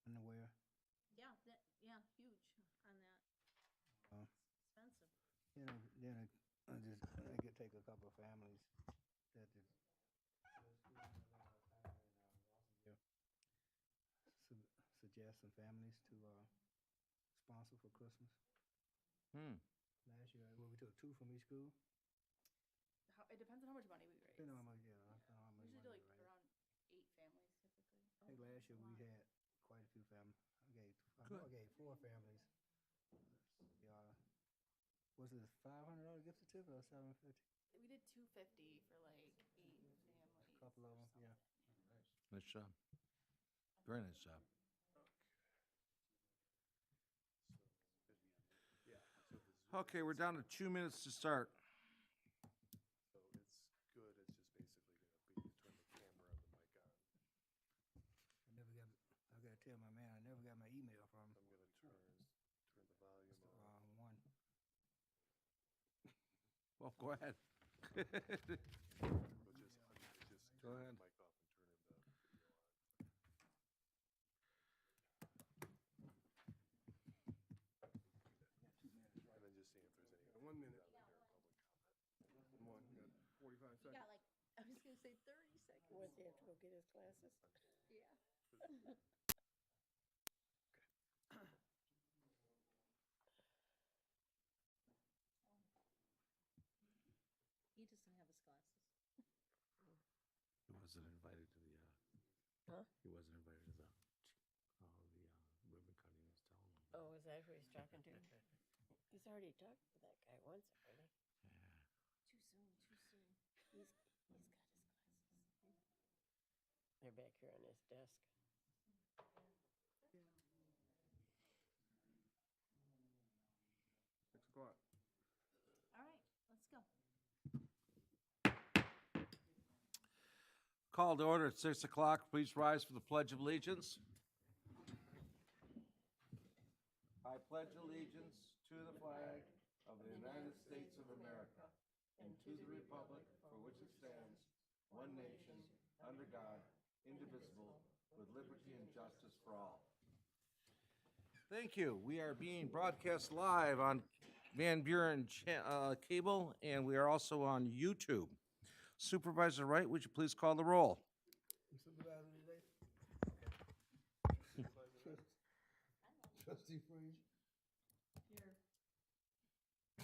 Underwear. Yeah, yeah, huge on that. Uh, Expensive. then I just I could take a couple of families that the suggest some families to sponsor for Christmas. Hmm. Last year, well, we took two from each school. It depends on how much money we raise. Depending on how much, yeah, depending on how much Usually money like we raise. around 8 families typically. I think last year we had quite a few families. I know I gave four families. Yeah, was it $500 gift certificate or $750? We did 250 for like 8 families. A couple of them, yeah. Nice job. Very nice job. Okay, we're down to 2 minutes to start. So it's good, it's just basically gonna be turn the camera and the mic on. I gotta tell my man, I never got my email from him. I'm gonna turn the volume The on. wrong one. Well, go ahead. But just, Go turn ahead. the mic off and turn the video on. And then just see if there's any. 1 minute. Public comment. One, you got 45 You got like, I was gonna say 30 seconds. What, they have to go get his glasses? Yeah. He doesn't have his glasses. He wasn't invited to the, Huh? he wasn't invited to the ribbon cutting, I was telling him. Oh, is that who he's talking to? He's already talked to that guy once already. Yeah. Too soon, too soon. He's got his glasses. They're back here on his desk. 6 o'clock. All right, let's go. Call to order at 6 o'clock. Please rise for the Pledge of Allegiance. I pledge allegiance to the flag of the United States of America and to the republic for which it stands, one nation, under God, indivisible, with liberty and justice for all. Thank you. We are being broadcast live on Van Buren Cable, and we are also on YouTube. Supervisor Wright, would you please call the roll? Supervisor today? Trustee Frazier? Here.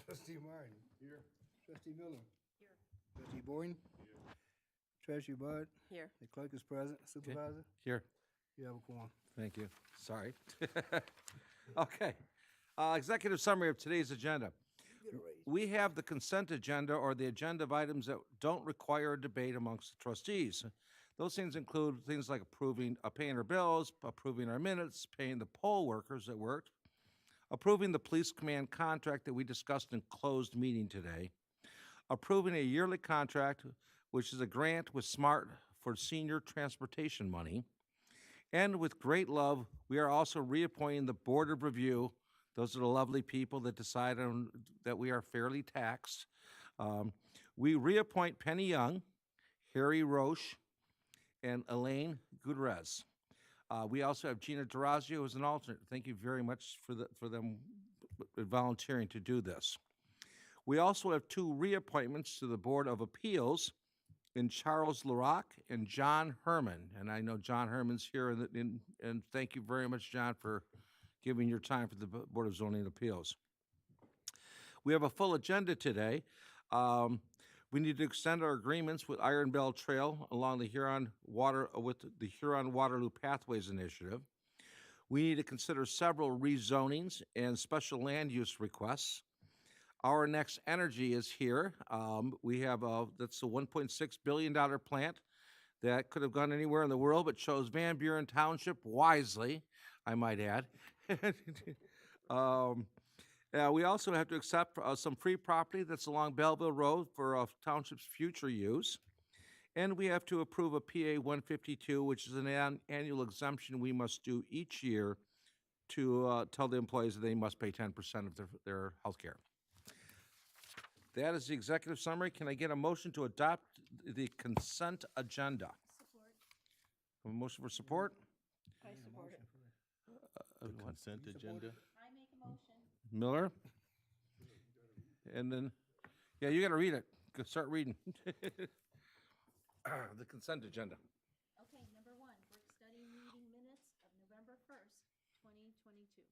Trustee Martin? Here. Trustee Miller? Here. Trustee Boyden? Treasurer Bud? Here. The clerk is present. Supervisor? Here. You have a quorum. Thank you. Sorry. Okay. Executive summary of today's agenda. Get a raise. We have the consent agenda, or the agenda of items that don't require a debate amongst the trustees. Those things include things like paying our bills, approving our minutes, paying the poll workers that worked, approving the police command contract that we discussed in closed meeting today, approving a yearly contract, which is a grant with SMART for senior transportation money. And with great love, we are also reappointing the Board of Review. Those are the lovely people that decide that we are fairly taxed. We reappoint Penny Young, Harry Roche, and Elaine Gutierrez. We also have Gina Durazio as an alternate. Thank you very much for them volunteering to do this. We also have 2 reappointments to the Board of Appeals in Charles LaRock and John Herman. And I know John Herman's here, and thank you very much, John, for giving your time for the Board of Zoning Appeals. We have a full agenda today. We need to extend our agreements with Iron Bell Trail along the Huron Waterloo Pathways Initiative. We need to consider several rezonings and special land use requests. Our Next Energy is here. We have that's a $1.6 billion plant that could have gone anywhere in the world, but chose Van Buren Township wisely, I might add. We also have to accept some free property that's along Belleville Road for township's future use. And we have to approve a PA 152, which is an annual exemption we must do each year to tell the employees that they must pay 10% of their health care. That is the executive summary. Can I get a motion to adopt the consent agenda? Support. A motion for support? I support it. The consent agenda. I make a motion. Miller? And then, yeah, you gotta read it. Go start reading. The consent agenda. Okay, number one, work study meeting minutes of November 1st, 2022.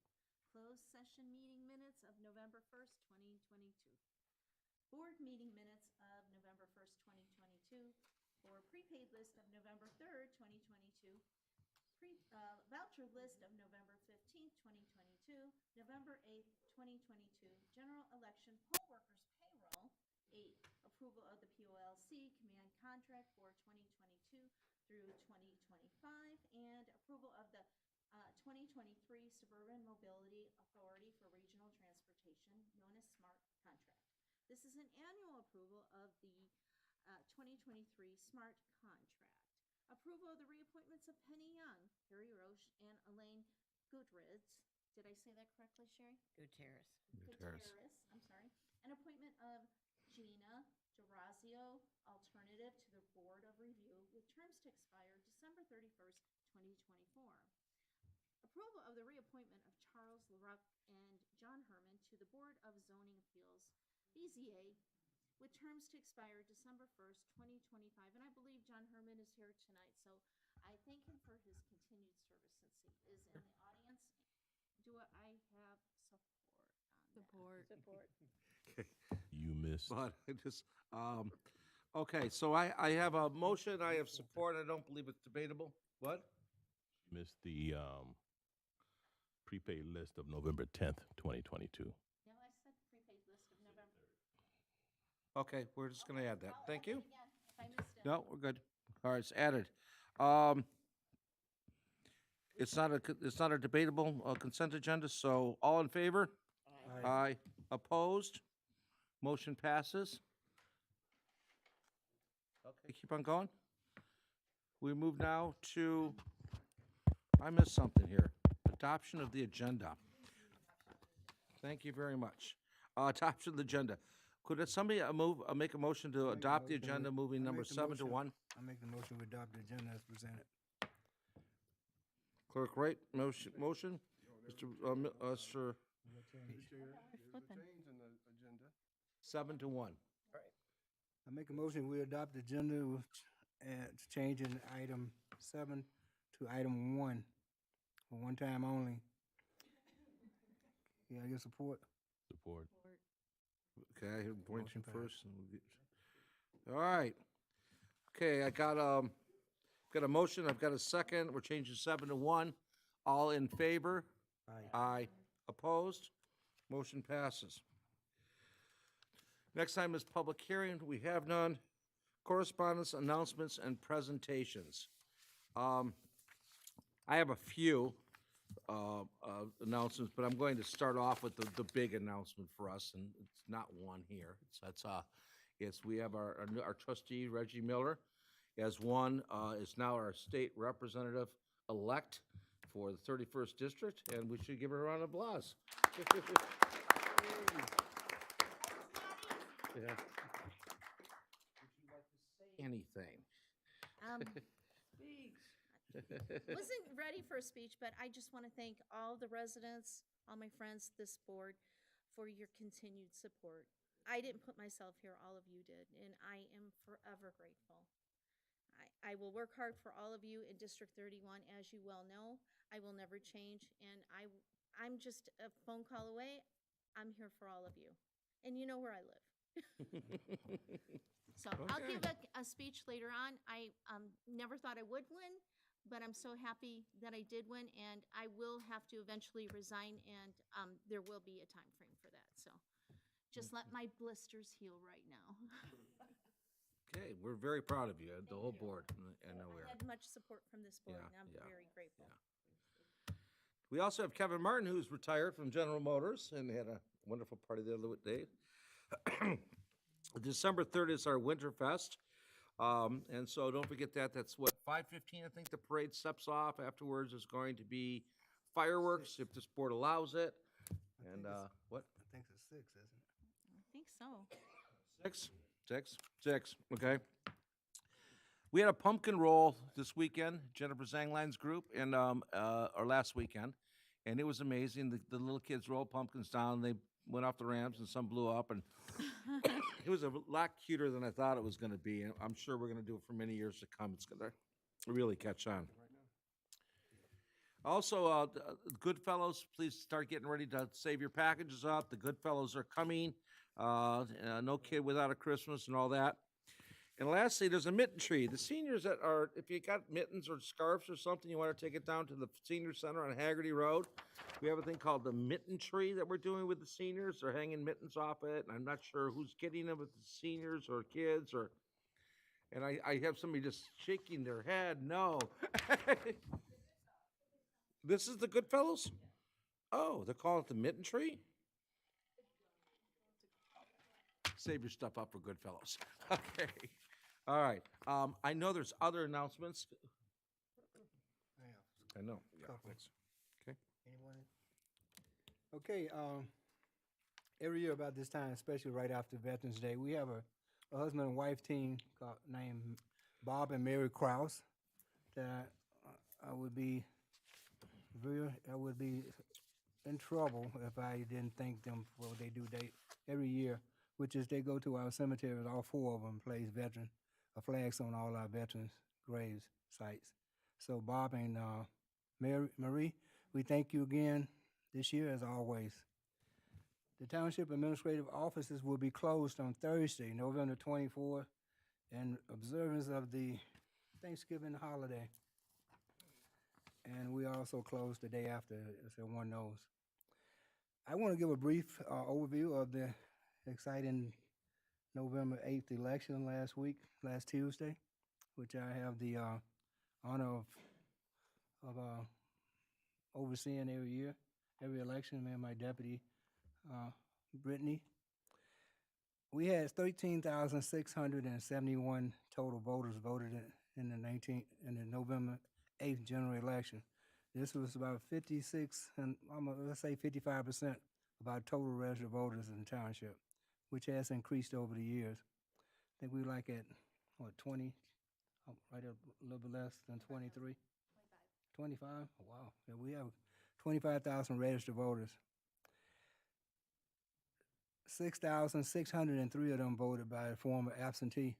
Closed session meeting minutes of November 1st, 2022. Board meeting minutes of November 1st, 2022. For prepaid list of November 3rd, 2022. Voucher list of November 15th, 2022. November 8th, 2022. General election poll workers payroll. 8. Approval of the POLC command contract for 2022 through 2025, and approval of the 2023 Suburban Mobility Authority for Regional Transportation, known as SMART contract. This is an annual approval of the 2023 SMART contract. Approval of the reappointments of Penny Young, Harry Roche, and Elaine Gutierrez. Did I say that correctly, Sherry? Gutierrez. Gutierrez. I'm sorry. An appointment of Gina Durazio, alternative to the Board of Review, with terms to expire December 31st, 2024. Approval of the reappointment of Charles LaRuck and John Herman to the Board of Zoning Appeals, BZA, with terms to expire December 1st, 2025. And I believe John Herman is here tonight, so I thank him for his continued service since he is in the audience. Do I have support on that? Support. You missed. But I just, okay, so I have a motion, I have support, I don't believe it's debatable. What? Missed the prepaid list of November 10th, 2022. No, I said prepaid list of November. Okay, we're just gonna add that. I'll Thank add it you. again if I missed it. No, we're good. All right, it's added. It's not a debatable consent agenda, so all in favor? Aye. Opposed? Motion passes. Okay, keep on going. We move now to, I missed something here. Adoption of the agenda. Thank you very much. Adoption of the agenda. Could somebody make a motion to adopt the agenda, moving number 7 to 1? I make the motion we adopt the agenda as presented. Clerk Wright, motion? Mr. Sir, There's a change in the agenda. 7 to 1. I make a motion we adopt the agenda with changing item 7 to item 1 for one time only. Yeah, your support. Support. Okay, I hear Boynton Motion passed. first. And we'll get- All right. Okay, I got a motion, I've got a second. We're changing 7 to 1. All in favor? Aye. Aye. Opposed? Motion passes. Next time is public hearing. We have none. Correspondence, announcements, and presentations. I have a few announcements, but I'm going to start off with the big announcement for us, and it's not one here. We have our trustee, Reggie Miller, is now our state representative-elect for the 31st District, and we should give her a round of applause. Yeah. Would you like to say anything? Wasn't ready for a speech, but I just want to thank all the residents, all my friends, this board, for your continued support. I didn't put myself here, all of you did, and I am forever grateful. I will work hard for all of you in District 31, as you well know. I will never change, and I'm just a phone call away. I'm here for all of you, and you know where I live. So I'll give a speech later on. I never thought I would win, but I'm so happy that I did win, and I will have to eventually resign, and there will be a time frame for that. So just let my blisters heal right now. Okay, we're very proud of you, the whole board. I know we I are. had much support from this board, Yeah, and I'm yeah, very grateful. yeah. We also have Kevin Martin, who's retired from General Motors and had a wonderful party the other day. December 3rd is our Winter Fest. And so don't forget that. That's what, 5:15, I think the parade steps off. Afterwards is going to be fireworks, if this board allows it. And, what? I think it's 6, isn't it? I think so. 6, okay. We had a pumpkin roll this weekend, Jennifer Zanglein's group, and or last weekend, and it was amazing. The little kids rolled pumpkins down. They went off the ramps, and some blew up, and it was a lot cuter than I thought it was going to be. And I'm sure we're going to do it for many years to come. It's going to really catch on. Also, Goodfellows, please start getting ready to save your packages up. The Goodfellows are coming. No kid without a Christmas and all that. And lastly, there's a mitten tree. The seniors that are, if you got mittens or scarves or something, you want to take it down to the senior center on Haggerty Road. We have a thing called the mitten tree that we're doing with the seniors. They're hanging mittens off it, and I'm not sure who's getting them, if it's seniors or kids or. And I have somebody just shaking their head. No. This is the Goodfellows? Oh, they're calling it the mitten tree? Save your stuff up for Goodfellows. Okay. All right. I know there's other announcements. I know. Yeah, Couple. thanks. Okay. Anyone? Okay, every year about this time, especially right after Veterans Day, we have a husband and wife team named Bob and Mary Krause that I would be in trouble if I didn't thank them for what they do every year, which is they go to our cemeteries, all four of them place flags on all our veterans' graves sites. So Bob and Marie, we thank you again this year as always. The township administrative offices will be closed on Thursday, November 24th, in observance of the Thanksgiving holiday. And we also close the day after, so one knows. I want to give a brief overview of the exciting November 8th election last Tuesday, which I have the honor of overseeing every year, every election, me and my deputy, Brittany. We had 13,671 total voters voted in the November 8th general election. This was about 56, and let's say 55% of our total registered voters in the township, which has increased over the years. I think we like at, 20, right up a little bit less than 23? 25? Oh, wow. Yeah, we have 25,000 registered voters. 6,603 of them voted by form of absentee,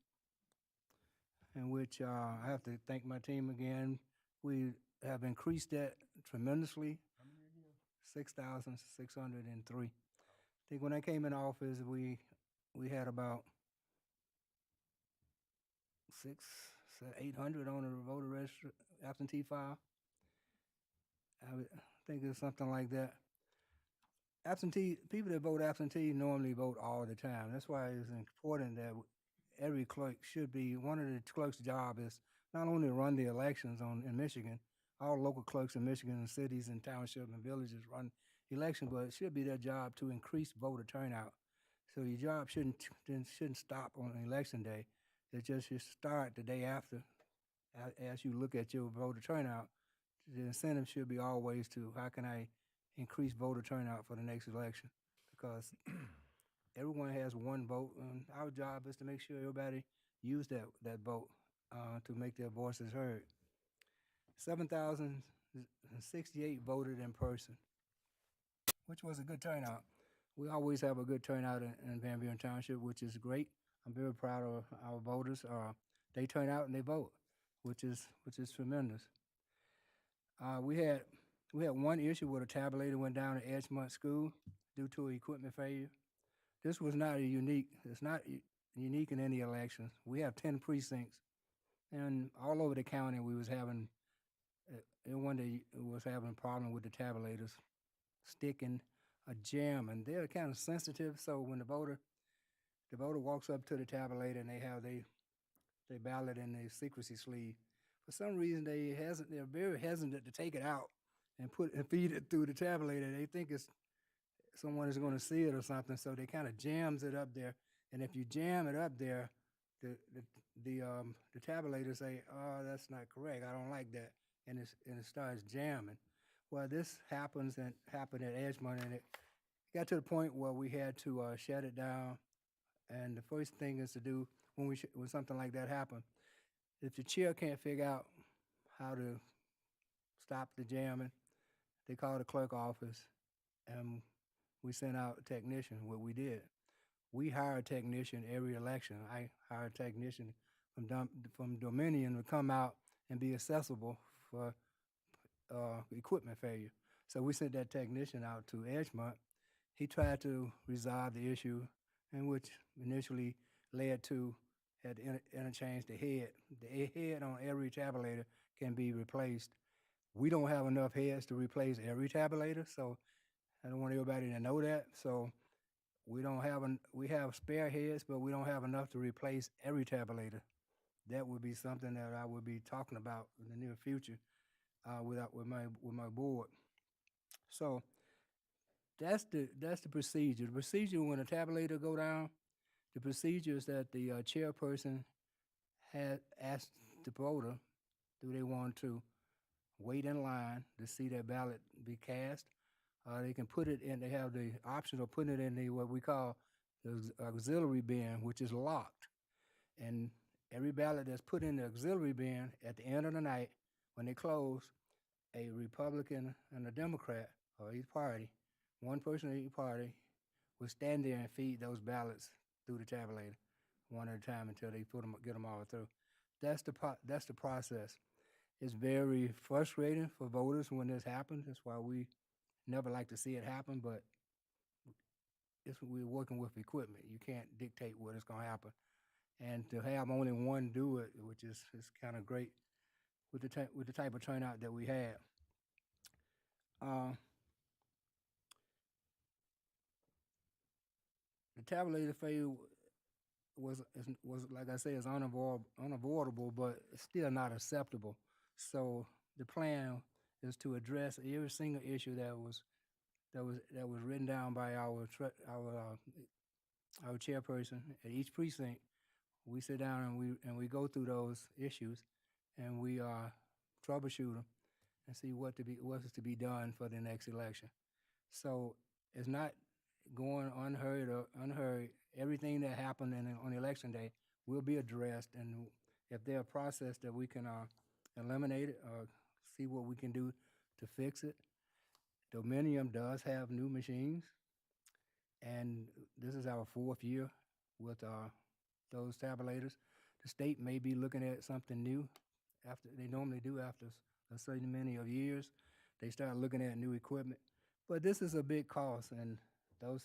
in which I have to thank my team again. We have increased that tremendously. How many again? 6,603. I think when I came in office, we had about 800 on the voter register absentee file. I think it's something like that. People that vote absentee normally vote all the time. That's why it's important that every clerk one of the clerk's job is not only to run the elections in Michigan. All local clerks in Michigan and cities and townships and villages run elections, but it should be their job to increase voter turnout. So your job shouldn't stop on election day. It just should start the day after. As you look at your voter turnout, the incentive should be always to how can I increase voter turnout for the next election, because everyone has one vote, and our job is to make sure everybody use that vote to make their voices heard. 7,068 voted in person, which was a good turnout. We always have a good turnout in Van Buren Township, which is great. I'm very proud of our voters. They turn out and they vote, which is tremendous. We had one issue where the tabulator went down at Edgemont School due to equipment failure. This was not it's not unique in any elections. We have 10 precincts, and all over the county we was having, one day was having a problem with the tabulators sticking a jam, and they're kind of sensitive, so when the voter walks up to the tabulator and they have their ballot in their secrecy sleeve, for some reason they're very hesitant to take it out and feed it through the tabulator. They think someone is going to see it or something, so they kind of jams it up there. And if you jam it up there, the tabulator say, "Oh, that's not correct. I don't like that," and it starts jamming. Well, this happened at Edgemont, and it got to the point where we had to shut it down. And the first thing is to do when something like that happens, if the chair can't figure out how to stop the jamming, They called the clerk office, and we sent out a technician. What we did, we hire a technician every election. I hire a technician from Dominion to come out and be accessible for equipment failure. So we sent that technician out to Edgemont. He tried to resolve the issue, and which initially led to had to interchange the head. The head on every tabulator can be replaced. We don't have enough heads to replace every tabulator, so I don't want everybody to know that. So we have spare heads, but we don't have enough to replace every tabulator. That would be something that I would be talking about in the near future with my board. So that's the procedure. The procedure when a tabulator go down, the procedure is that the chairperson had asked the voter, do they want to wait in line to see their ballot be cast? They can put it in. They have the option of putting it in the what we call the auxiliary bin, which is locked. And every ballot that's put in the auxiliary bin at the end of the night, when they close, a Republican and a Democrat or each party, one person of each party, will stand there and feed those ballots through the tabulator, one at a time until they get them all through. That's the process. It's very frustrating for voters when this happens. That's why we never like to see it happen. But we're working with equipment. You can't dictate what is going to happen, and to have only one do it, which is kind of great with the type of turnout that we had. Uh, the tabulator failure was like I say, is unavoidable, but it's still not acceptable. So the plan is to address every single issue that was written down by our chairperson at each precinct. We sit down and we go through those issues, and we troubleshoot them and see what is to be done for the next election. So it's not going unheard. Everything that happened on election day will be addressed, and if there's a process that we can eliminate it or see what we can do to fix it. Dominion does have new machines, and this is our 4th year with those tabulators. The state may be looking at something new after they normally do after a certain many of years. They start looking at new equipment, but this is a big cost, and those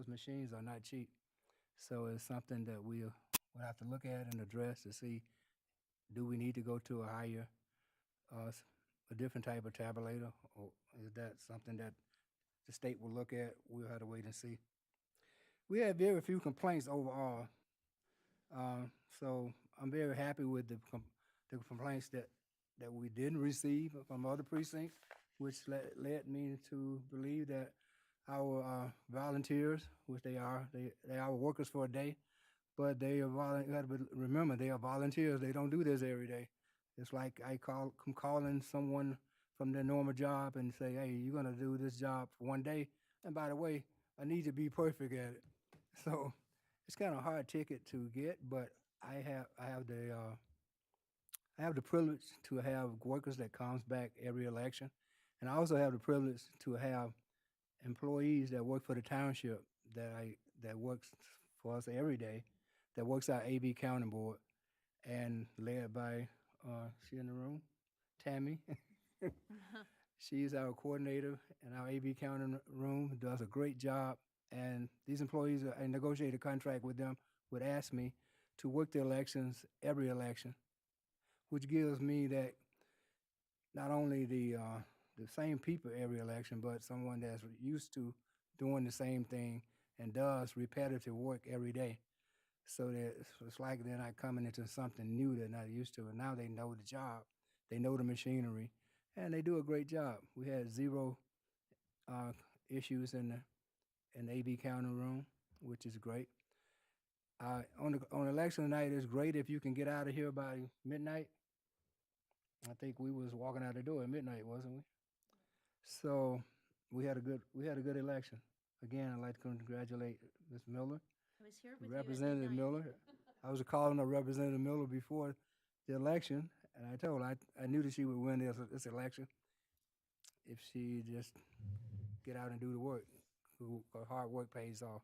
machines are not cheap. So it's something that we'll have to look at and address to see, do we need to go to uh, a different type of tabulator, or is that something that the state will look at? We'll have to wait and see. We had very few complaints overall, so I'm very happy with the complaints that we didn't receive from other precincts, which led me to believe that our volunteers, which they are workers for a day, but they are you got to remember, they are volunteers. They don't do this every day. It's like I'm calling someone from their normal job and say, hey, you're gonna do this job for one day, and by the way, I need to be perfect at it. So it's kind of a hard ticket to get, but I have the privilege to have workers that comes back every election, and I also have the privilege to have employees that work for the township that works for us every day, that works our AB County Board, and led by she in the room, Tammy. She's our coordinator in our AB County room. Does a great job, and these employees, I negotiated a contract with them, would ask me to work the elections every election, which gives me that not only the same people every election, but someone that's used to doing the same thing and does repetitive work every day. So that it's like they're not coming into something new they're not used to, and now they know the job, they know the machinery, and they do a great job. We had zero issues in the AB County room, which is great. On election night, it's great if you can get out of here by midnight. I think we was walking out the door at midnight, wasn't we? So we had a good election. Again, I'd like to congratulate Ms. Miller, I was here with you at Representative midnight. Miller. I was calling her Representative Miller before the election, and I told her I knew that she would win this election. if she just get out and do the work. Hard work pays off.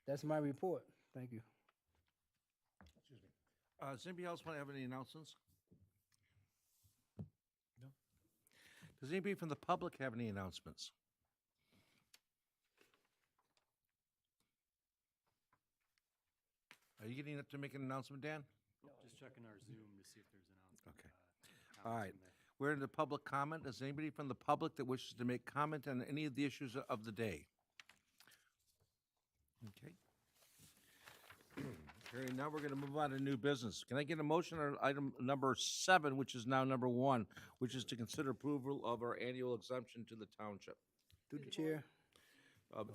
That's my report. Thank you. Excuse me. Does anybody else want to have any announcements? No. Does anybody from the public have any announcements? Are you getting up to make an announcement, Dan? Just checking our Zoom to see if there's announcement. Okay. comments All right. in there. We're in the public comment. Is anybody from the public that wishes to make comment on any of the issues of the day? Okay. Hearing now, we're going to move on to new business. Can I get a motion on item number 7, which is now number 1, which is to consider approval of our annual exemption to the township? Through the chair.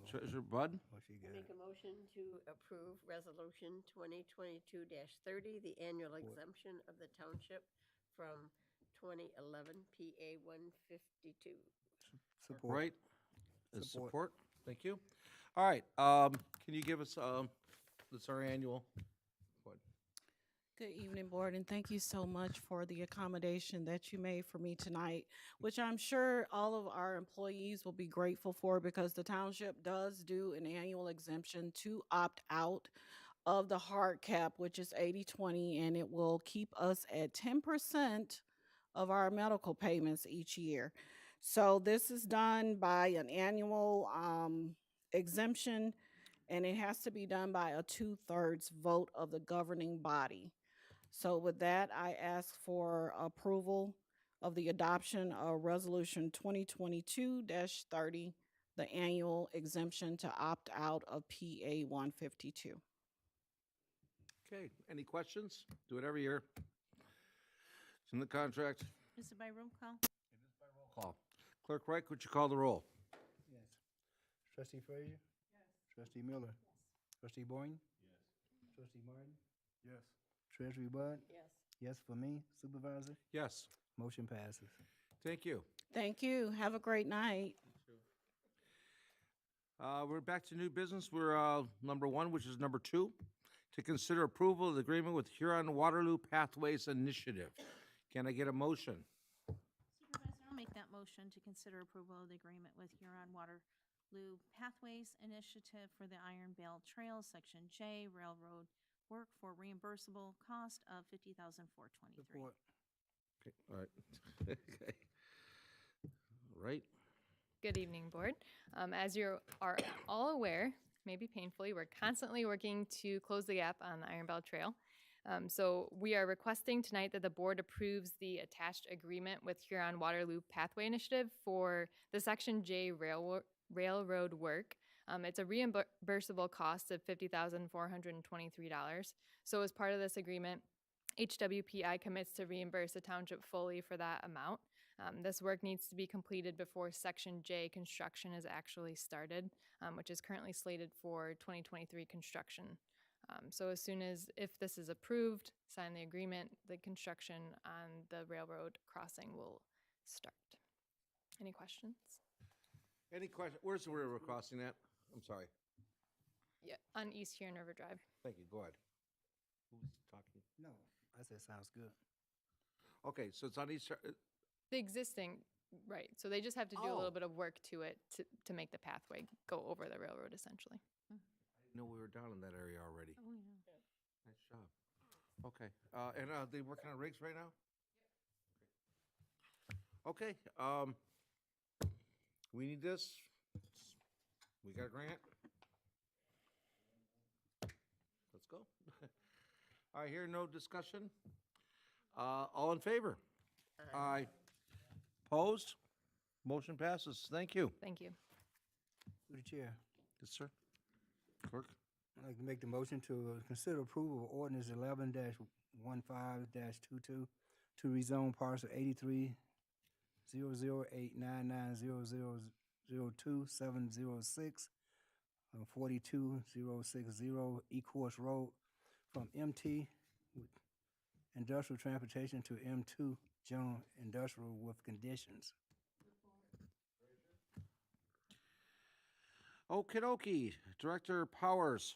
Treasurer Bud? What she got? Make a motion to approve Resolution 2022-30, the annual exemption of the township from 2011 PA 152. Support. Right? Is Support. support? Thank you. All right, can you give us, this our annual? What? Good evening, Board, and thank you so much for the accommodation that you made for me tonight, which I'm sure all of our employees will be grateful for because the township does do an annual exemption to opt out of the hard cap, which is 80/20, and it will keep us at 10% of our medical payments each year. So this is done by an annual exemption, and it has to be done by a 2/3 vote of the governing body. So with that, I ask for approval of the adoption of Resolution 2022-30, the annual exemption to opt out of PA 152. Okay, any questions? Do it every year. It's in the contract. Is it by roll call? Call. Clerk Wright, could you call the roll? Yes. Trustee Frazier? Yes. Trustee Miller? Yes. Trustee Boyne? Yes. Trustee Martin? Yes. Treasury Bud? Yes. Yes for me, Supervisor? Yes. Motion passes. Thank you. Thank you. Have a great night. We're back to new business. We're number 1, which is number 2, to consider approval of the agreement with Huron Waterloo Pathways Initiative. Can I get a motion? Supervisor, I'll make that motion to consider approval of the agreement with Huron Waterloo Pathways Initiative for the Iron Bale Trail, Section J, railroad work for reimbursable cost of $50,423. Support. Okay, all right. Okay. Right. Good evening, Board. As you are all aware, maybe painfully, we're constantly working to close the gap on the Iron Bell Trail. So we are requesting tonight that the Board approves the attached agreement with Huron Waterloo Pathway Initiative for the Section J railroad work. It's a reimbursable cost of $50,423. So as part of this agreement, HWPI commits to reimburse the township fully for that amount. This work needs to be completed before Section J construction is actually started, which is currently slated for 2023 construction. So as soon as, if this is approved, sign the agreement, the construction on the railroad crossing will start. Any questions? Any question? Where's the railroad crossing at? I'm sorry. Yeah, on East Huron River Drive. Thank you. Go ahead. Who's talking? No, I said sounds good. Okay, so it's on East. The existing, right, so they just have to do a Oh. little bit of work to it to make the pathway go over the railroad essentially. I didn't know we were down in that area already. Oh, yeah. Nice job. Okay, and they working on rigs right now? Okay, we need this. We got a grant. Let's go. All right, here, no discussion. All in favor? Aye. Opposed? Motion passes. Thank you. Thank you. Through the chair. Yes, sir. Clerk? I'd like to make the motion to consider approval of ordinance 11-15-22 to rezone parcel 83-008990002-706 42060 E-Course Road from MT Industrial Transportation to M2 General Industrial with conditions. Okie dokie. Director Powers.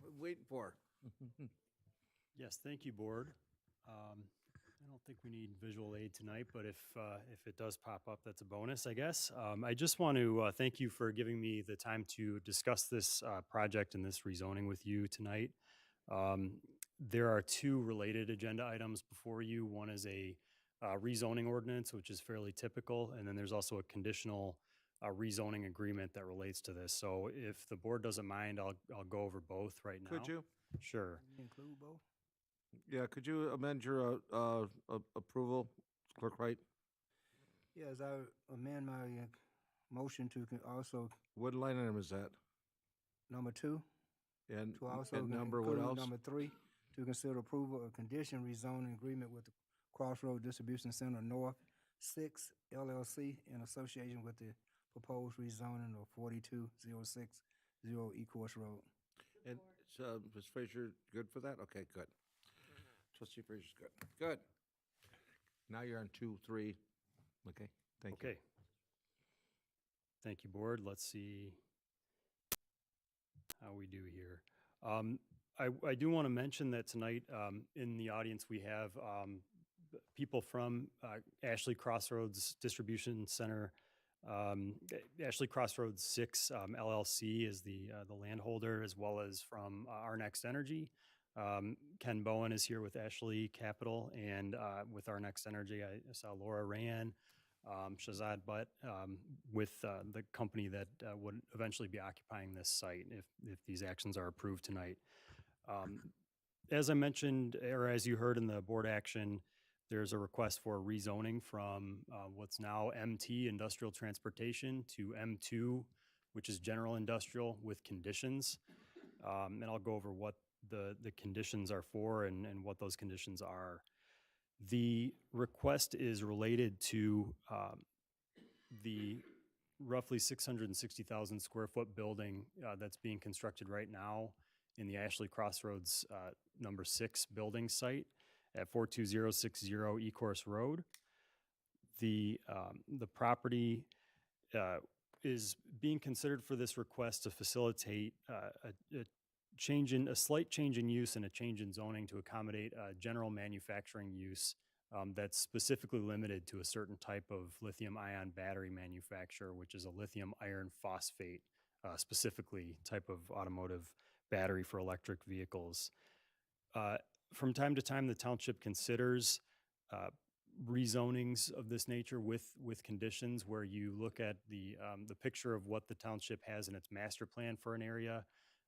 What are we waiting for? Yes, thank you, Board. I don't think we need visual aid tonight, but if it does pop up, that's a bonus, I guess. I just want to thank you for giving me the time to discuss this project and this rezoning with you tonight. There are two related agenda items before you. One is a rezoning ordinance, which is fairly typical, and then there's also a conditional rezoning agreement that relates to this. So if the board doesn't mind, I'll go over both right now. Could you? Sure. Can you include both? Yeah, could you amend your approval, Clerk Wright? Yes, I amend my motion to also What line item is that? number 2, And, to also and number, what include else? number 3, to consider approval of condition rezoning agreement with the Crossroad Distribution Center North 6 LLC in association with the proposed rezoning of 42060 Ecorse Road. And Ms. Frazier, good for that? Okay, good. Trustee Frazier's good. Good. Now you're on 2, 3. Okay, thank you. Okay. Thank you, board. Let's see how we do here. I do want to mention that tonight in the audience we have people from Ashley Crossroads Distribution Center. Ashley Crossroads 6 LLC is the landholder, as well as from Our Next Energy. Ken Bowen is here with Ashley Capital, and with Our Next Energy, I saw Laura Rand, Shazad Butt, with the company that would eventually be occupying this site if these actions are approved tonight. As I mentioned, or as you heard in the board action, there's a request for rezoning from what's now MT, Industrial Transportation, to M2, which is General Industrial with conditions. And I'll go over what the conditions are for and what those conditions are. The request is related to the roughly 660,000 square foot building that's being constructed right now in the Ashley Crossroads number 6 building site at 42060 Ecorse Road. The property is being considered for this request to facilitate a slight change in use and a change in zoning to accommodate general manufacturing use that's specifically limited to a certain type of lithium-ion battery manufacturer, which is a lithium iron phosphate, specifically type of automotive battery for electric vehicles. From time to time, the township considers rezonings of this nature with conditions where you look at the picture of what the township has in its master plan for an area,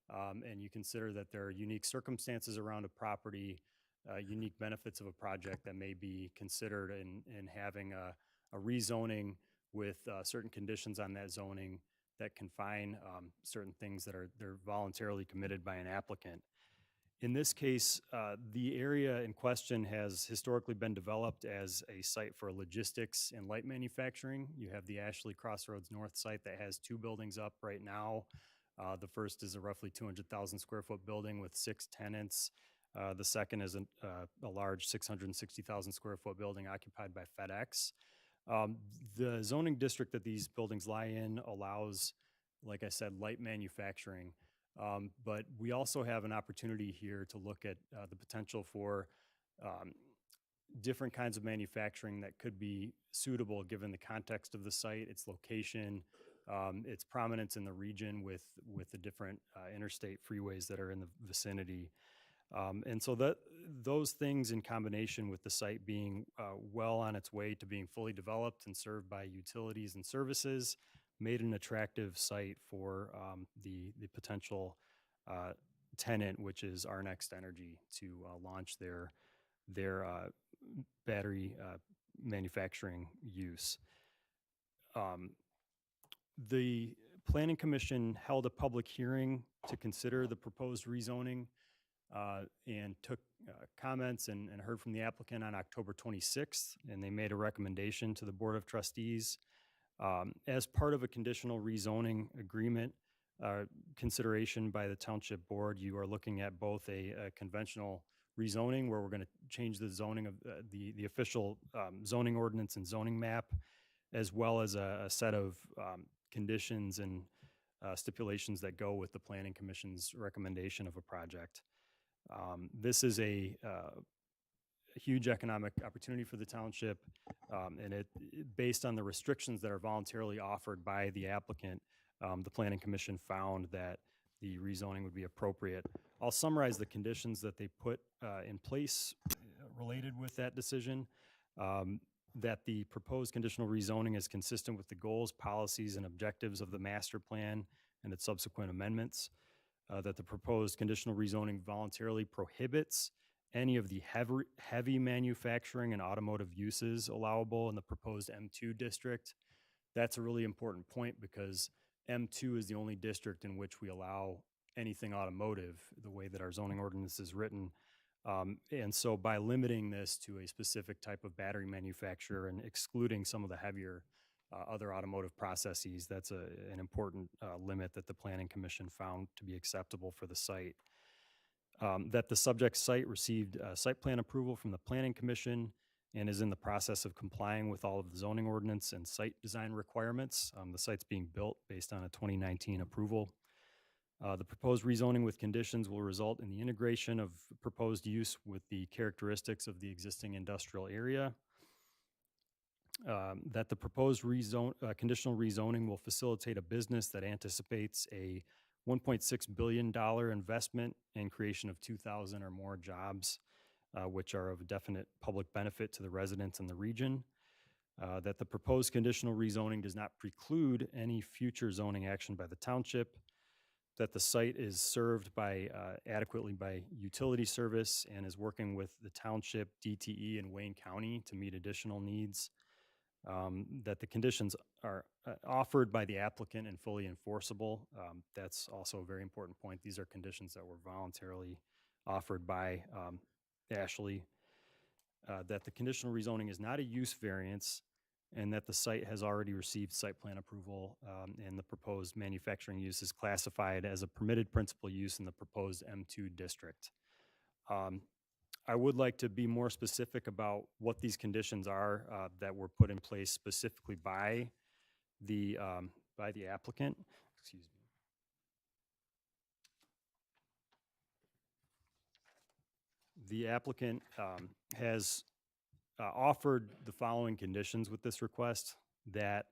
and you consider that there are unique circumstances around a property, unique benefits of a project that may be considered in having a rezoning with certain conditions on that zoning that confine certain things that they're voluntarily committed by an applicant. In this case, the area in question has historically been developed as a site for logistics and light manufacturing. You have the Ashley Crossroads North site that has 2 buildings up right now. The first is a roughly 200,000 square foot building with 6 tenants. The second is a large 660,000 square foot building occupied by FedEx. The zoning district that these buildings lie in allows, like I said, light manufacturing. But we also have an opportunity here to look at the potential for different kinds of manufacturing that could be suitable given the context of the site, its location, its prominence in the region with the different interstate freeways that are in the vicinity. And so those things in combination with the site being well on its way to being fully developed and served by utilities and services made an attractive site for the potential tenant, which is Our Next Energy, to launch their battery manufacturing use. The Planning Commission held a public hearing to consider the proposed rezoning and took comments and heard from the applicant on October 26th, and they made a recommendation to the Board of Trustees. As part of a conditional rezoning agreement consideration by the Township Board, you are looking at both a conventional rezoning where we're going to change the zoning of the official zoning ordinance and zoning map, as well as a set of conditions and stipulations that go with the Planning Commission's recommendation of a project. This is a huge economic opportunity for the township, and based on the restrictions that are voluntarily offered by the applicant, the Planning Commission found that the rezoning would be appropriate. I'll summarize the conditions that they put in place related with that decision. That the proposed conditional rezoning is consistent with the goals, policies, and objectives of the master plan and its subsequent amendments. That the proposed conditional rezoning voluntarily prohibits any of the heavy manufacturing and automotive uses allowable in the proposed M2 district. That's a really important point because M2 is the only district in which we allow anything automotive, the way that our zoning ordinance is written. And so by limiting this to a specific type of battery manufacturer and excluding some of the heavier other automotive processes, that's an important limit that the Planning Commission found to be acceptable for the site. That the subject site received site plan approval from the Planning Commission and is in the process of complying with all of the zoning ordinance and site design requirements. The site's being built based on a 2019 approval. The proposed rezoning with conditions will result in the integration of proposed use with the characteristics of the existing industrial area. That the proposed conditional rezoning will facilitate a business that anticipates a $1.6 billion investment and creation of 2,000 or more jobs, which are of definite public benefit to the residents in the region. That the proposed conditional rezoning does not preclude any future zoning action by the township. That the site is served adequately by utility service and is working with the township, DTE, and Wayne County to meet additional needs. That the conditions are offered by the applicant and fully enforceable. That's also a very important point. These are conditions that were voluntarily offered by Ashley. That the conditional rezoning is not a use variance, and that the site has already received site plan approval, and the proposed manufacturing use is classified as a permitted principal use in the proposed M2 district. I would like to be more specific about what these conditions are that were put in place specifically by the applicant. Excuse me. The applicant has offered the following conditions with this request: that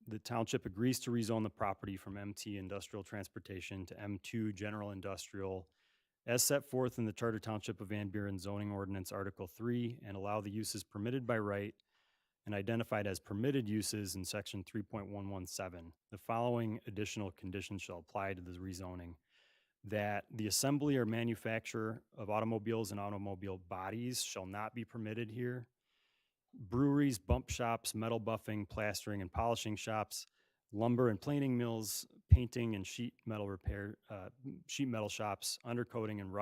the township agrees to rezone the property from MT Industrial Transportation to M2 General Industrial as set forth in the Charter Township of Van Buren Zoning Ordinance Article 3 and allow the uses permitted by right and identified as permitted uses in Section 3.117. The following additional conditions shall apply to the rezoning: that the assembly or manufacture of automobiles and automobile bodies shall not be permitted here. Breweries, bump shops, metal buffing, plastering, and polishing shops, lumber and planing mills, painting and sheet metal shops, undercoating and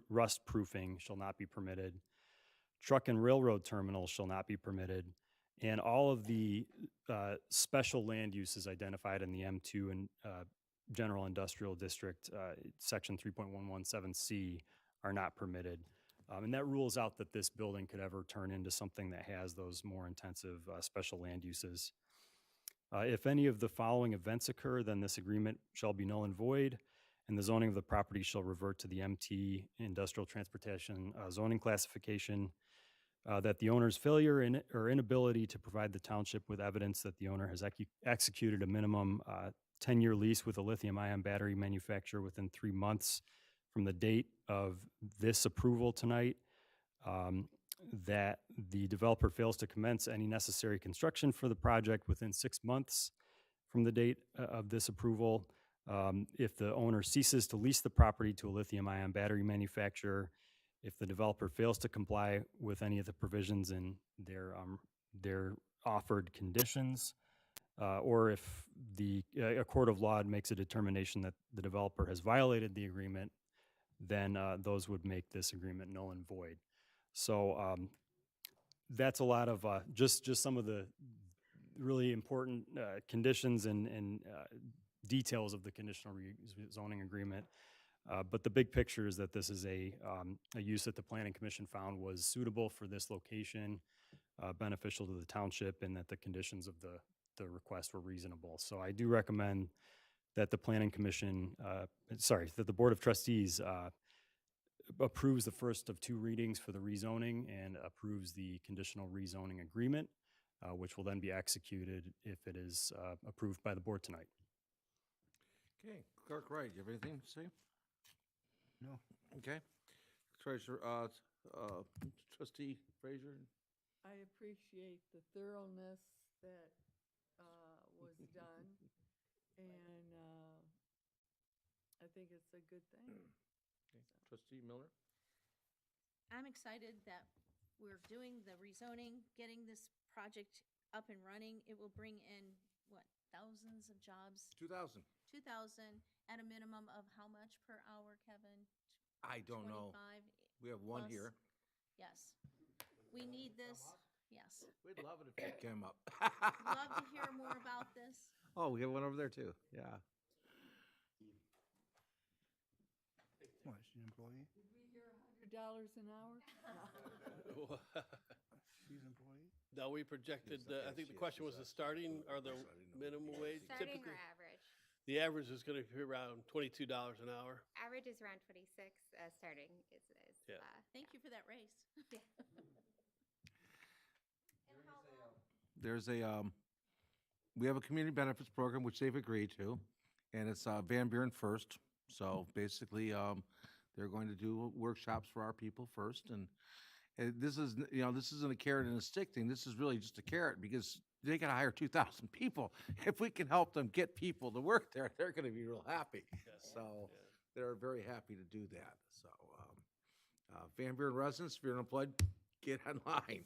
rust proofing shall not be permitted. Truck and railroad terminals shall not be permitted. And all of the special land uses identified in the M2 and General Industrial District, Section 3.117C, are not permitted. And that rules out that this building could ever turn into something that has those more intensive special land uses. If any of the following events occur, then this agreement shall be null and void, and the zoning of the property shall revert to the MT Industrial Transportation zoning classification. That the owner's failure or inability to provide the township with evidence that the owner has executed a minimum 10-year lease with a lithium-ion battery manufacturer within 3 months from the date of this approval tonight, that the developer fails to commence any necessary construction for the project within 6 months from the date of this approval, if the owner ceases to lease the property to a lithium-ion battery manufacturer, if the developer fails to comply with any of the provisions in their offered conditions, or if a court of law makes a determination that the developer has violated the agreement, then those would make this agreement null and void. So that's a lot of just some of the really important conditions and details of the conditional zoning agreement. But the big picture is that this is a use that the Planning Commission found was suitable for this location, beneficial to the township, and that the conditions of the request were reasonable. So I do recommend that the Planning Commission, that the Board of Trustees approves the first of 2 readings for the rezoning and approves the conditional rezoning agreement, which will then be executed if it is approved by the board tonight. Okay, Clerk Wright, you have anything to say? No. Okay. Treasurer, Trustee Frazier? I appreciate the thoroughness that was done, and I think it's a good thing. Okay. Trustee Miller? I'm excited that we're doing the rezoning, getting this project up and running. It will bring in, what, thousands of jobs? 2,000. 2,000 at a minimum of how much per hour, Kevin? I don't know. 25 We have one plus? here. Yes. We need this. Yes. We'd love it if you came up. Love to hear more about this. Oh, we have one over there too. Yeah. What, she's an employee? Did we hear $100 an hour? She's an employee? No, we projected, I think the question was the starting or the minimum wage Starting typically? or average? The average is going to be around $22 an hour. Average is around 26, starting is. Yeah. Thank you for that raise. There's a, we have a community benefits program which they've agreed to, and it's Van Buren First. So basically, they're going to do workshops for our people first, and this is, this isn't a carrot and a stick thing. This is really just a carrot because they got to hire 2,000 people. If we can help them get people to work there, they're going to be real happy. Yes. So Yeah. they're very happy to do that. So Van Buren residents, if you're unemployed, get online.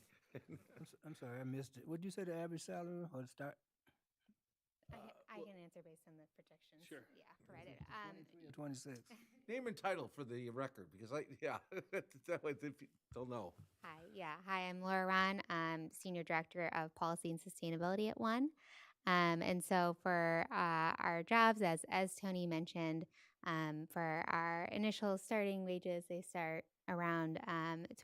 I'm sorry, I missed it. What'd you say the average salary or the start? I can answer based on the projections. Sure. Yeah, provided. 23 or 26. Name and title for the record, because that way they'll know. Hi, I'm Laura Ron. I'm Senior Director of Policy and Sustainability at One. And so for our jobs, as Tony mentioned, for our initial starting wages, they start around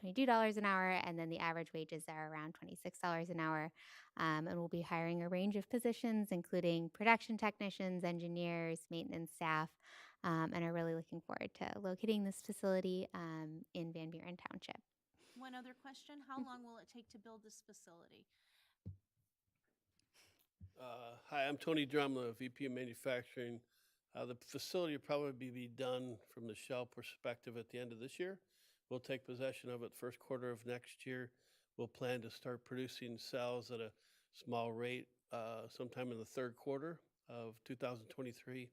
$22 an hour, and then the average wages are around $26 an hour. And we'll be hiring a range of positions, including production technicians, engineers, maintenance staff, and are really looking forward to locating this facility in Van Buren Township. One other question, how long will it take to build this facility? Hi, I'm Tony Drum, the VP of Manufacturing. The facility will probably be done from the shell perspective at the end of this year. We'll take possession of it first quarter of next year. We'll plan to start producing cells at a small rate sometime in the third quarter of 2023.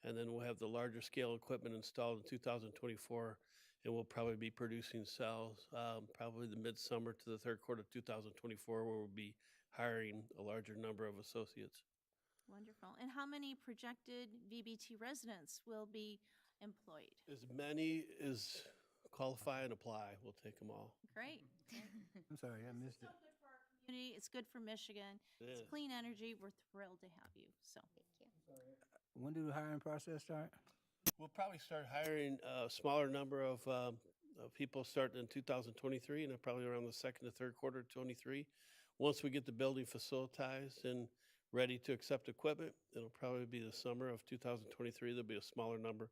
And then we'll have the larger scale equipment installed in 2024. And we'll probably be producing cells probably the midsummer to the third quarter of 2024, where we'll be hiring a larger number of associates. Wonderful. And how many projected VBT residents will be employed? As many as qualify and apply, we'll take them all. Great. I'm sorry, I missed it. So good for our community. It's good for Michigan. It It's is. clean energy. We're thrilled to have you. So Thank you. When do the hiring process start? We'll probably start hiring a smaller number of people starting in 2023, and probably around the second to third quarter of 23. Once we get the building facilitized and ready to accept equipment, it'll probably be the summer of 2023. There'll be a smaller number,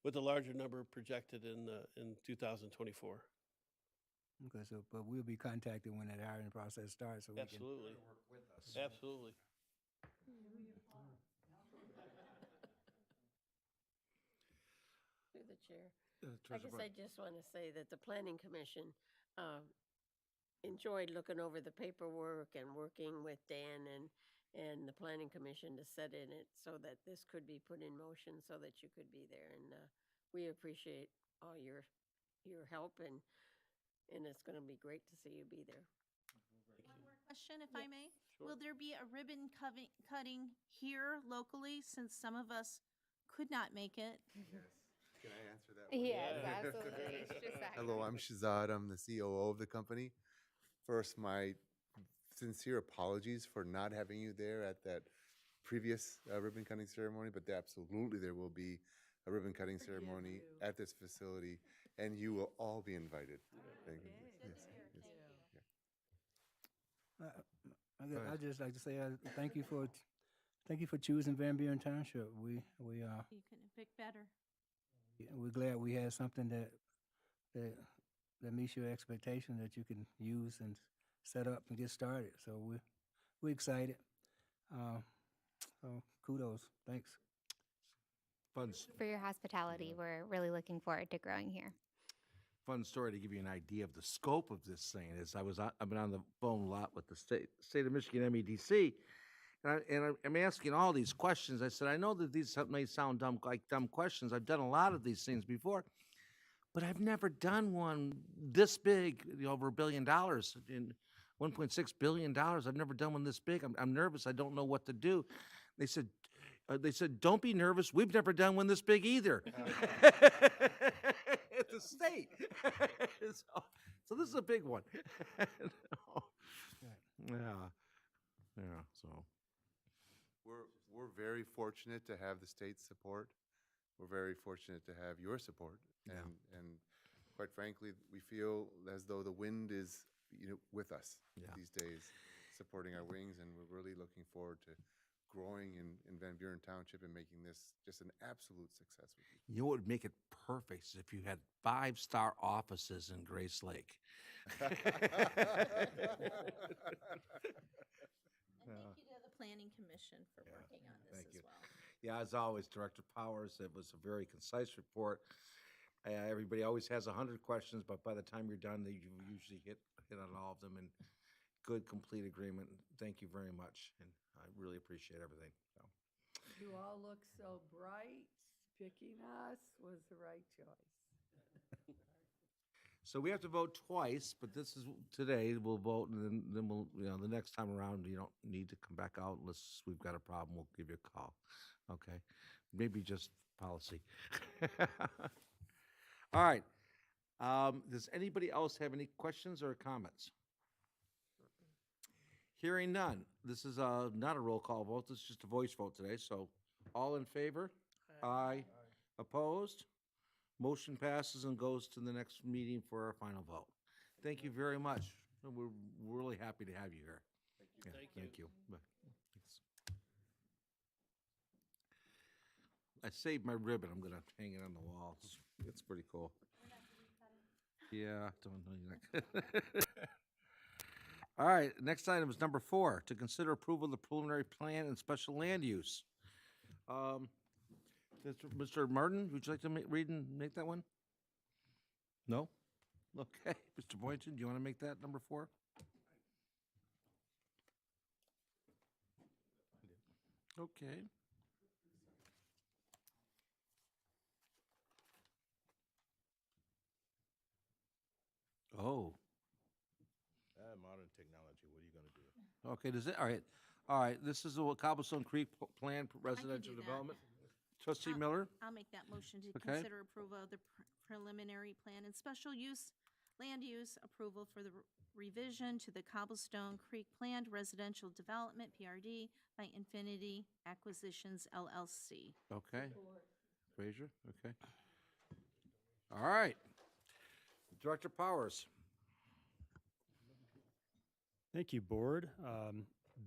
with a larger number projected in 2024. Okay, so, but we'll be contacted when that hiring process starts, so we can. Absolutely. Work with us. Absolutely. Through the chair. I Treasurer guess I just want to say that the Planning Commission enjoyed looking over the paperwork and working with Dan and the Planning Commission to set in it so that this could be put in motion so that you could be there. And we appreciate all your help, and it's going to be great to see you be there. one more question, if I may. Will there be a ribbon cutting here locally, since some of us could not make it? Can I answer that one? Yes, Yeah. absolutely. Shazad. Hello, I'm Shazad. I'm the COO of the company. First, my sincere apologies for not having you there at that previous ribbon cutting ceremony, but absolutely there will be a ribbon cutting ceremony you. at this facility, and you will all be invited. Thank you. Good Yes, to hear. yes. Thank you. I'd just like to say thank you for choosing Van Buren Township. You couldn't have picked better. We're glad we had something that that, that meets your expectation that you can use and set up and get started. So we're excited. So kudos. Thanks. Fun, For your hospitality, we're really looking forward to growing here. fun story to give you an idea of the scope of this thing is I've been on the phone a lot with the state of Michigan MEDC, and I'm asking all these questions. I said, I know that these may sound dumb, like dumb questions. I've done a lot of these things before, but I've never done one this big, over $1 billion in $1.6 billion. I've never done one this big. I'm nervous. I don't know what to do. They said, don't be nervous. We've never done one this big either. At the state. so this is a big one. Yeah. Yeah. So We're very fortunate to have the state's support. We're very fortunate to have your support, and quite frankly, we feel as though the wind is with us these days, supporting our wings, and we're really looking forward to growing in Van Buren Township and making this just an absolute success with you. You know what would make it perfect is if you had 5-star offices in Grace Lake. And thank you to the Planning Commission for working on this Thank you. as well. Yeah, as always, Director Powers, it was a very concise report. Everybody always has 100 questions, but by the time you're done, you usually hit on all of them in good, complete agreement. Thank you very much, and I really appreciate everything. So. You all look so bright. Picking us was the right choice. So we have to vote twice, but this is today. We'll vote, and then we'll, the next time around, you don't need to come back out unless we've got a problem. We'll give you a call. Okay, maybe just policy. All right. Does anybody else have any questions or comments? Hearing none. This is not a roll call vote. This is just a voice vote today. So, all in favor? Aye. Opposed? Motion passes and goes to the next meeting for our final vote. Thank you very much. We're really happy to have you here. Thank you. Thank you. Bye. Thanks. I saved my ribbon. I'm going to hang it on the wall. It's pretty cool. Yeah, don't know. All right, next item is number 4, to consider approval of the preliminary plan and special land use. Mr. Martin, would you like to read and make that one? No? Okay. Mr. Boynton, do you want to make that number 4? Okay. Oh. Modern technology, what are you going to do? Okay, does it, all right, this is the Cobblestone Creek Plan Residential do that. Development. Trustee Miller? I'll make that motion to Okay. consider approval of the preliminary plan and special use, land use approval for the revision to the Cobblestone Creek Planned Residential Development, PRD, by Infinity Acquisitions LLC. Okay. Frazier, okay. All right. Director Powers. Thank you, Board.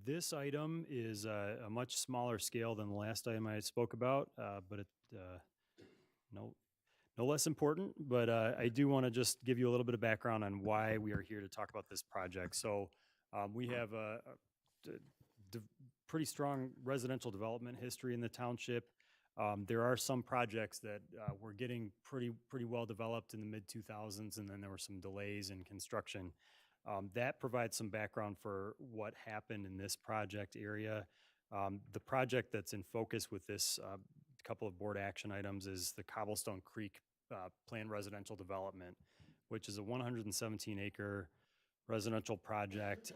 This item is a much smaller scale than the last item I spoke about, but it, no less important. But I do want to just give you a little bit of background on why we are here to talk about this project. So we have a pretty strong residential development history in the township. There are some projects that were getting pretty well developed in the mid-2000s, and then there were some delays in construction. That provides some background for what happened in this project area. The project that's in focus with this couple of board action items is the Cobblestone Creek Planned Residential Development, which is a 117-acre residential project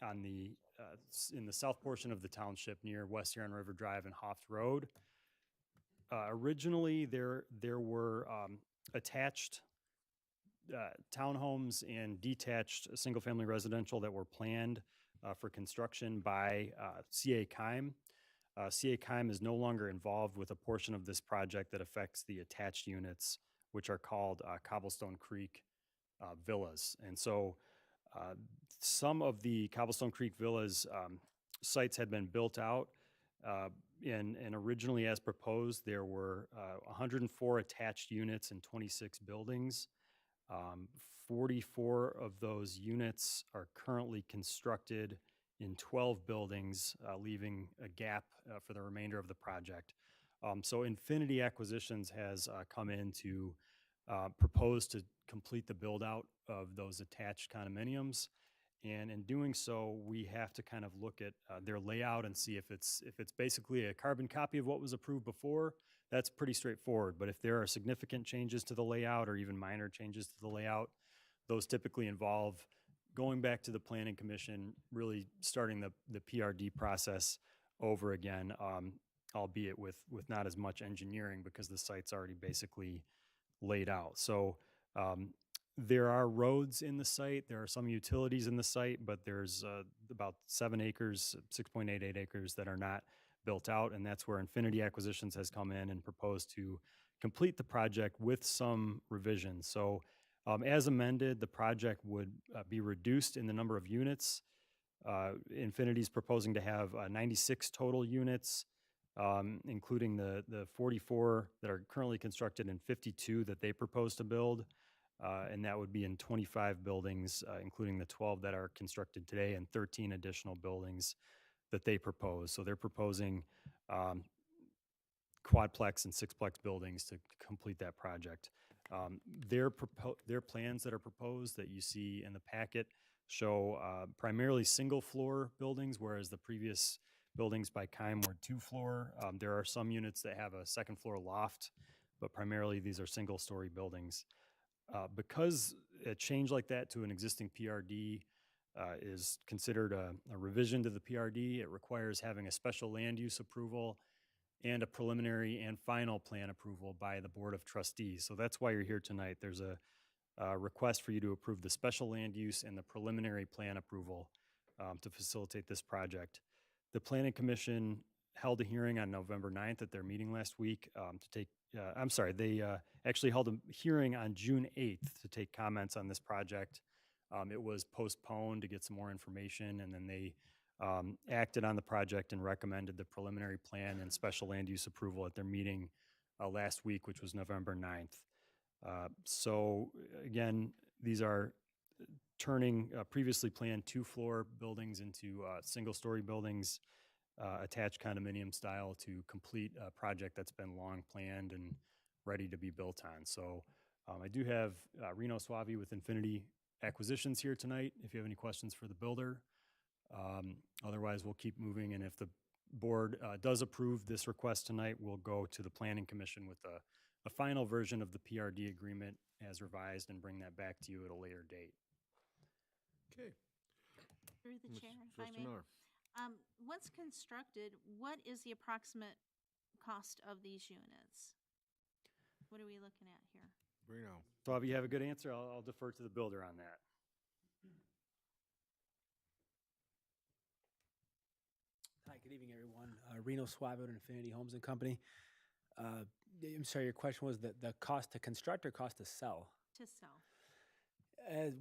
in the south portion of the township near West Huron River Drive and Hoft Road. Originally, there were attached townhomes and detached single-family residential that were planned for construction by CA Kime. CA Kime is no longer involved with a portion of this project that affects the attached units, which are called Cobblestone Creek Villas. And so some of the Cobblestone Creek Villas sites had been built out, and originally as proposed, there were 104 attached units and 26 buildings. Um, 44 of those units are currently constructed in 12 buildings, leaving a gap for the remainder of the project. So Infinity Acquisitions has come in to propose to complete the build out of those attached condominiums. And in doing so, we have to kind of look at their layout and see if it's basically a carbon copy of what was approved before. That's pretty straightforward. But if there are significant changes to the layout or even minor changes to the layout, those typically involve going back to the Planning Commission, really starting the PRD process over again, albeit with not as much engineering because the site's already basically laid out. So there are roads in the site, there are some utilities in the site, but there's about 7 acres, 6.88 acres that are not built out, and that's where Infinity Acquisitions has come in and proposed to complete the project with some revisions. So as amended, the project would be reduced in the number of units. Infinity's proposing to have 96 total units, including the 44 that are currently constructed and 52 that they propose to build. And that would be in 25 buildings, including the 12 that are constructed today and 13 additional buildings that they propose. So they're proposing quadplex and sixplex buildings to complete that project. Their plans that are proposed that you see in the packet show primarily single-floor buildings, whereas the previous buildings by Keim were 2-floor. There are some units that have a second-floor loft, but primarily these are single-story buildings. Because a change like that to an existing PRD is considered a revision to the PRD, it requires having a special land use approval and a preliminary and final plan approval by the Board of Trustees. So that's why you're here tonight. There's a request for you to approve the special land use and the preliminary plan approval to facilitate this project. The Planning Commission held a hearing on November 9th at their meeting last week they actually held a hearing on June 8th to take comments on this project. It was postponed to get some more information, and then they acted on the project and recommended the preliminary plan and special land use approval at their meeting last week, which was November 9th. So again, these are turning previously planned 2-floor buildings into single-story buildings, attached condominium style, to complete a project that's been long planned and ready to be built on. So I do have Reno Suave with Infinity Acquisitions here tonight if you have any questions for the builder. Otherwise, we'll keep moving, and if the board does approve this request tonight, we'll go to the Planning Commission with a final version of the PRD agreement as revised and bring that back to you at a later date. Okay. Through the chair, if I Trustee may. Miller. Once constructed, what is the approximate cost of these units? What are we looking at here? Reno. So if you have a good answer, I'll defer to the builder on that. Hi, good evening, everyone. Reno Suave with Infinity Homes and Company. I'm sorry, your question was the cost to construct or cost to sell? To sell.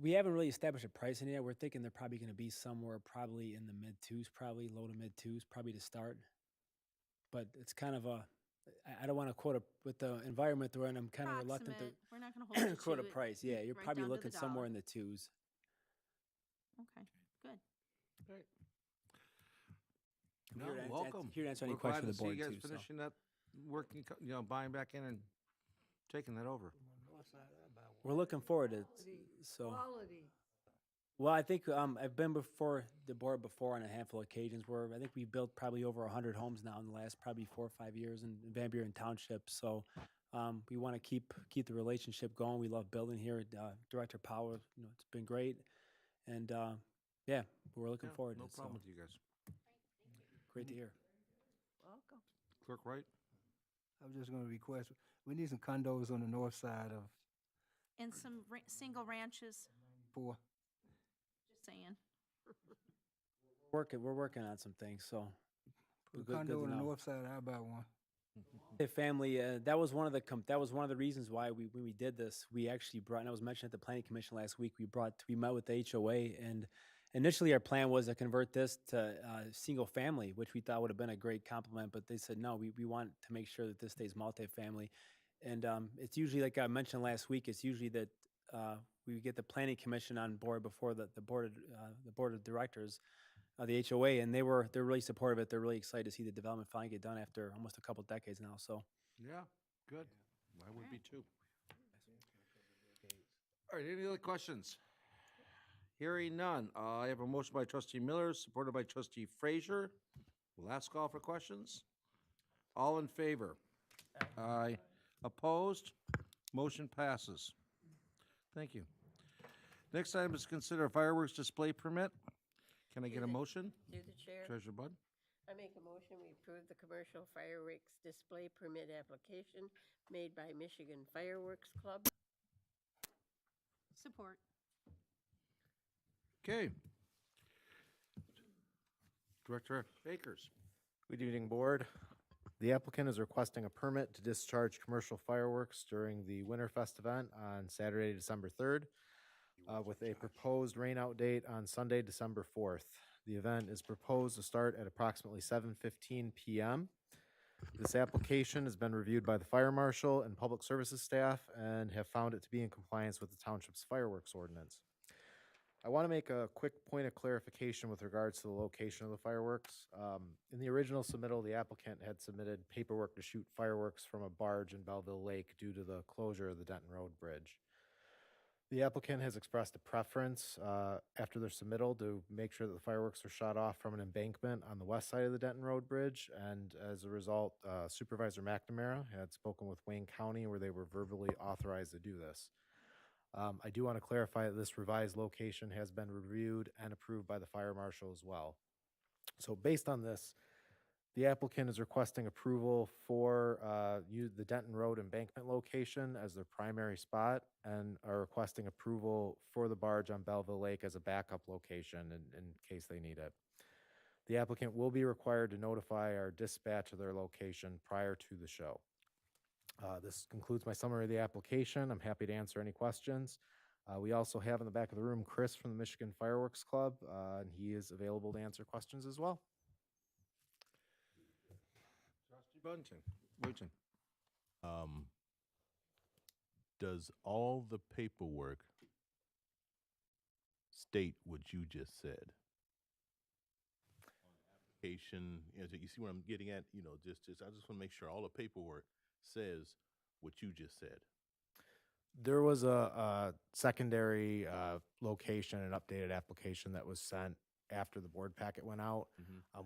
We haven't really established a pricing yet. We're thinking they're probably going to be somewhere probably in the mid-twos, probably low to mid-twos, probably to start. But it's kind of I don't want to quote with the environment we're in, I'm kind of reluctant to We're not going to hold you quote a to it price. Yeah, you're right probably down to looking the somewhere dollar. in the twos. Okay, good. Great. I'm No, here to welcome. here to answer any We're questions glad for the board to see you guys too. So. finishing that working, buying back in and taking that over. We're looking forward to it. So. Quality. Well, I think I've been before the board before on a handful of occasions where I think we built probably over 100 homes now in the last probably 4 or 5 years in Van Buren Township. So we want to keep the relationship going. We love building here. Director Powell, it's been great, and yeah, we're looking forward to No it. problem So with you guys. great to hear. Welcome. Clerk Wright? I was just going to request, we need some condos on the north side of And some single ranches, 4. just saying. We're working on some things. So Put a good condo to on the know. north side, how about one? The family, that was one of the reasons why when we did this, we actually brought, and I was mentioned at the Planning Commission last week, we met with the HOA, and initially our plan was to convert this to single family, which we thought would have been a great complement, but they said, no, we want to make sure that this stays multifamily. And it's usually, like I mentioned last week, it's usually that we get the planning commission on board before the board of directors, the HOA, and they're really supportive of it. They're really excited to see the development finally get done after almost a couple decades now. So Yeah, good. I would be too. All right, any other questions? Hearing none. I have a motion by trustee Miller, supported by trustee Frazier. Last call for questions. All in favor? Aye. Opposed? Motion passes. Thank you. Next item is to consider a fireworks display permit. Can I get a motion? Through the chair, Treasurer Bud? I make a motion, we approve the commercial fireworks display permit application made by Michigan Fireworks Club. Support. Okay. Director Akers. Good evening, Board. The applicant is requesting a permit to discharge commercial fireworks during the Winterfest event on Saturday, December 3rd, with a proposed rainout date on Sunday, December 4th. The event is proposed to start at approximately 7:15 p.m. This application has been reviewed by the fire marshal and public services staff and have found it to be in compliance with the township's fireworks ordinance. I want to make a quick point of clarification with regards to the location of the fireworks. In the original submittal, the applicant had submitted paperwork to shoot fireworks from a barge in Belleville Lake due to the closure of the Denton Road Bridge. The applicant has expressed a preference after their submittal to make sure that the fireworks are shot off from an embankment on the west side of the Denton Road Bridge, and as a result, Supervisor McNamara had spoken with Wayne County where they were verbally authorized to do this. I do want to clarify that this revised location has been reviewed and approved by the fire marshal as well. So based on this, the applicant is requesting approval for the Denton Road embankment location as their primary spot and are requesting approval for the barge on Belleville Lake as a backup location in case they need it. The applicant will be required to notify our dispatch of their location prior to the show. This concludes my summary of the application. I'm happy to answer any questions. We also have in the back of the room Chris from the Michigan Fireworks Club, and he is available to answer questions as well. Trustee Bunting. Does all the paperwork state what you just said? Application, you see what I'm getting at? I just want to make sure all the paperwork says what you just said. There was a secondary location and updated application that was sent after the board packet went out.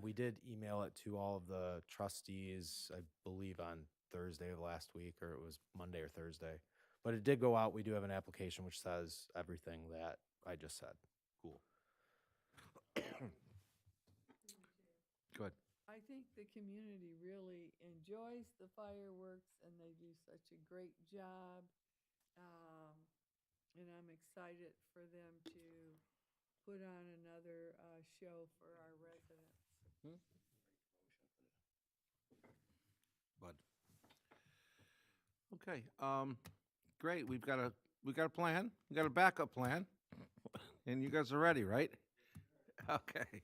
We did email it to all of the trustees, I believe on Thursday of last week, or it was Monday or Thursday. But it did go out. We do have an application which says everything that I just said. Cool. Good. I think the community really enjoys the fireworks and they do such a great job. And I'm excited for them to put on another show for our residents. Bud. Okay. Great. We've got a plan. We got a backup plan, and you guys are ready, right? Okay.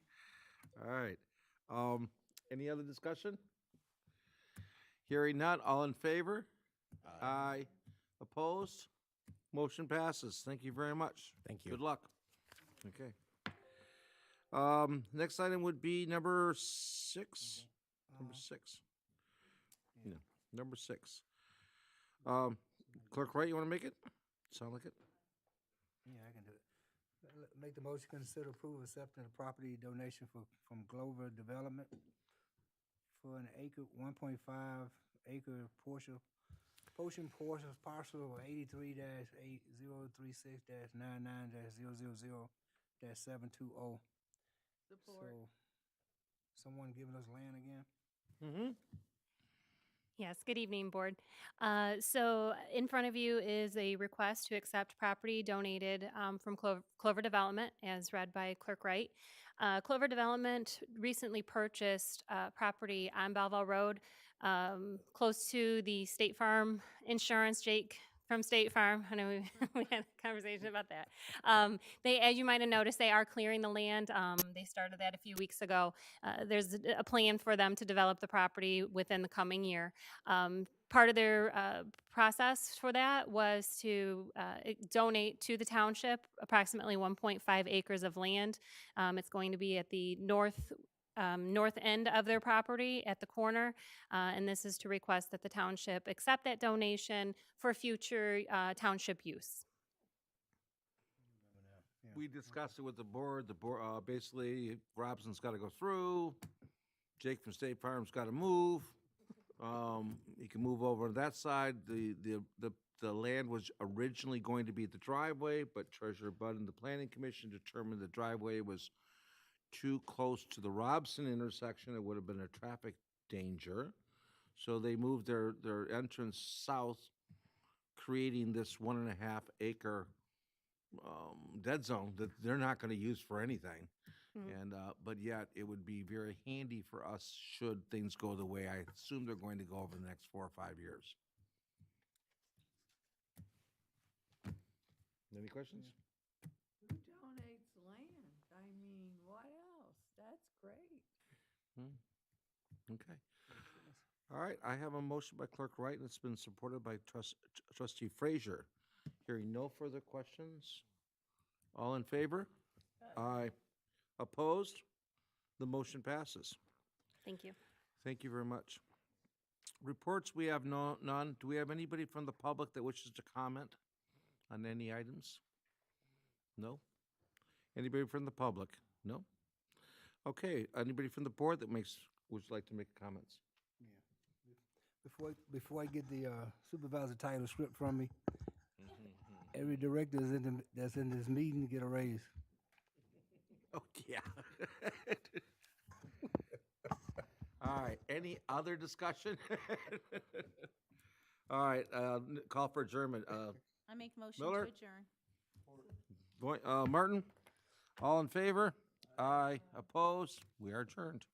All right. Any other discussion? Hearing none. All in favor? Aye. Opposed? Motion passes. Thank you very much. Thank you. Good luck. Okay. Next item would be number 6. Number 6. Yeah, number 6. Clerk Wright, you want to make it? Sound like it? Yeah, I can do it. Make the motion, consider approval accepting a property donation from Glover Development for an 1.5 acre portion parcel of 83-8036-99-000-720. Support. So, someone giving us land again? Mm-hmm. Yes, good evening, Board. So in front of you is a request to accept property donated from Clover Development, as read by Clerk Wright. Clover Development recently purchased property on Belleville Road, close to the State Farm Insurance. Jake from State Farm. I know we, we had a conversation about that. They, as you might have noticed, they are clearing the land. They started that a few weeks ago. There's a plan for them to develop the property within the coming year. Part of their process for that was to donate to the township approximately 1.5 acres of land. It's going to be at the north end of their property at the corner. And this is to request that the township accept that donation for future township use. We discussed it with the board. The board, basically, Robson's got to go through. Jake from State Farm's got to move. He can move over to that side. The land was originally going to be the driveway, but Treasurer Bud and the Planning Commission determined the driveway was too close to the Robson intersection. It would have been a traffic danger. So they moved their entrance south, creating this 1.5 acre dead zone that they're not going to use for anything. And but yet it would be very handy for us should things go the way I assume they're going to go over the next 4 or 5 years. Any questions? Who donates land? I mean, what else? That's great. Okay. All right, I have a motion by Clerk Wright, and it's been supported by Trustee Frazier. Hearing no further questions, all in favor? Aye. Opposed? The motion passes. Thank you. Thank you very much. Reports, we have none. Do we have anybody from the public that wishes to comment on any items? No? Anybody from the public? No? Okay, anybody from the board that would like to make comments? Before I get the supervisor title script from me, every director that's in this meeting get a raise. Oh, yeah. All right, any other discussion? All right, call for adjournment. I make motion Miller? to adjourn. Martin, all in favor? Aye. Opposed? We are adjourned.